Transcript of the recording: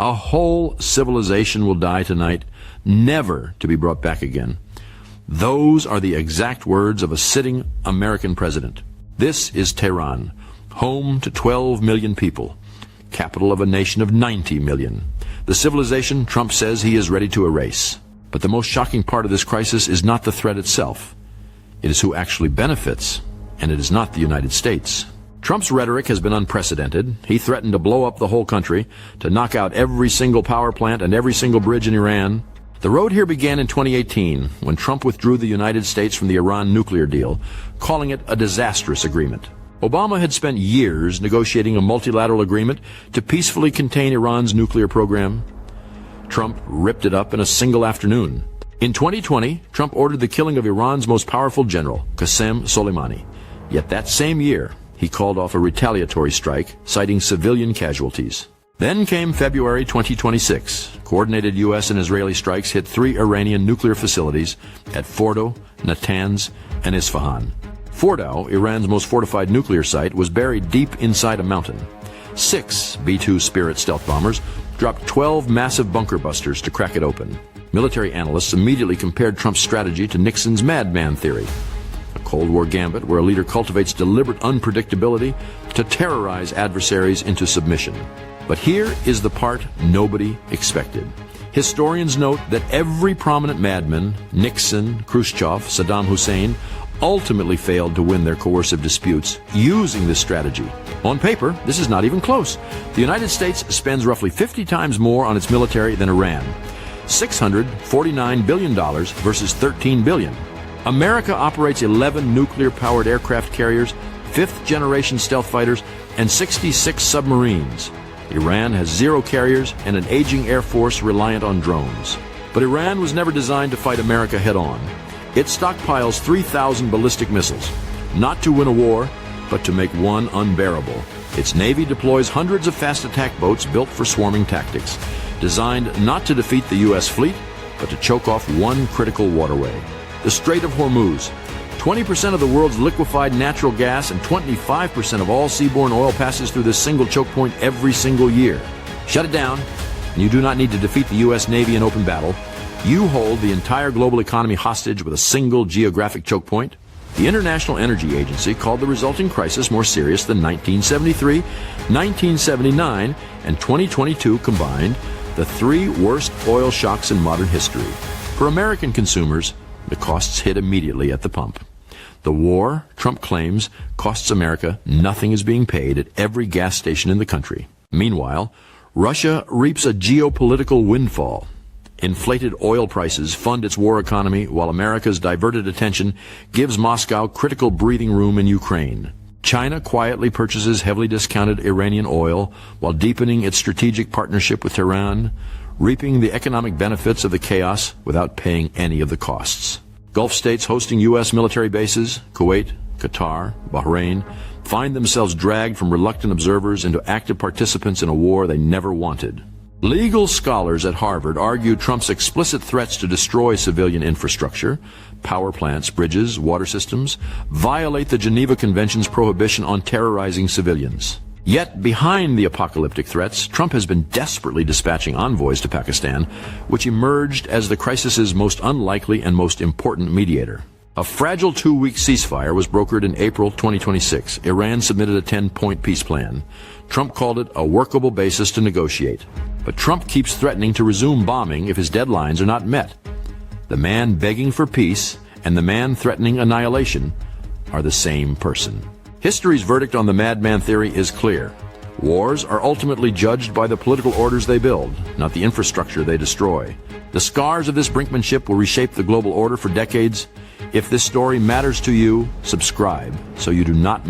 A whole civilization will die tonight, never to be brought back again. Those are the exact words of a sitting American president. This is Tehran, home to 12 million people, capital of a nation of 90 million. The civilization Trump says he is ready to erase. But the most shocking part of this crisis is not the threat itself. It is who actually benefits, and it is not the United States. Trump's rhetoric has been unprecedented. He threatened to blow up the whole country, to knock out every single power plant and every single bridge in Iran. The road here began in 2018, when Trump withdrew the United States from the Iran nuclear deal, calling it a disastrous agreement. Obama had spent years negotiating a multilateral agreement to peacefully contain Iran's nuclear program. Trump ripped it up in a single afternoon. In 2020, Trump ordered the killing of Iran's most powerful general, Qasem Soleimani. Yet that same year, he called off a retaliatory strike, citing civilian casualties. Then came February 2026. Coordinated U.S. and Israeli strikes hit 3 Iranian nuclear facilities at Fordow, Natanz, and Isfahan. Fordow, Iran's most fortified nuclear site, was buried deep inside a mountain. 6 B-2 Spirit stealth bombers dropped 12 massive bunker busters to crack it open. Military analysts immediately compared Trump's strategy to Nixon's Madman Theory, a Cold War gambit where a leader cultivates deliberate unpredictability to terrorize adversaries into submission. But here is the part nobody expected. Historians note that every prominent madman, Nixon, Khrushchev, Saddam Hussein, ultimately failed to win their coercive disputes using this strategy. On paper, this is not even close. The United States spends roughly 50 times more on its military than Iran. $649 billion versus $13 billion. America operates 11 nuclear-powered aircraft carriers, 5th-generation stealth fighters, and 66 submarines. Iran has 0 carriers and an aging air force reliant on drones. But Iran was never designed to fight America head-on. It stockpiles 3,000 ballistic missiles, not to win a war, but to make one unbearable. Its navy deploys hundreds of fast attack boats built for swarming tactics, designed not to defeat the U.S. fleet, but to choke off one critical waterway. The Strait of Hormuz. 20% of the world's liquefied natural gas and 25% of all seaborne oil passes through this single choke point every single year. Shut it down, and you do not need to defeat the U.S. Navy in open battle. You hold the entire global economy hostage with a single geographic choke point. The International Energy Agency called the resulting crisis more serious than 1973, 1979, and 2022 combined, the 3 worst oil shocks in modern history. For American consumers, the costs hit immediately at the pump. The war, Trump claims, costs America nothing is being paid at every gas station in the country. Meanwhile, Russia reaps a geopolitical windfall. Inflated oil prices fund its war economy, while America's diverted attention gives Moscow critical breathing room in Ukraine. China quietly purchases heavily discounted Iranian oil while deepening its strategic partnership with Tehran, reaping the economic benefits of the chaos without paying any of the costs. Gulf states hosting U.S. military bases, Kuwait, Qatar, Bahrain, find themselves dragged from reluctant observers into active participants in a war they never wanted. Legal scholars at Harvard argue Trump's explicit threats to destroy civilian infrastructure, power plants, bridges, water systems, violate the Geneva Convention's prohibition on terrorizing civilians. Yet, behind the apocalyptic threats, Trump has been desperately dispatching envoys to Pakistan, which emerged as the crisis's most unlikely and most important mediator. A fragile 2-week ceasefire was brokered in April 2026. Iran submitted a 10-point peace plan. Trump called it a workable basis to negotiate. But Trump keeps threatening to resume bombing if his deadlines are not met. The man begging for peace and the man threatening annihilation are the same person. History's verdict on the Madman Theory is clear. Wars are ultimately judged by the political orders they build, not the infrastructure they destroy. The scars of this brinkmanship will reshape the global order for decades. If this story matters to you, subscribe so you do not miss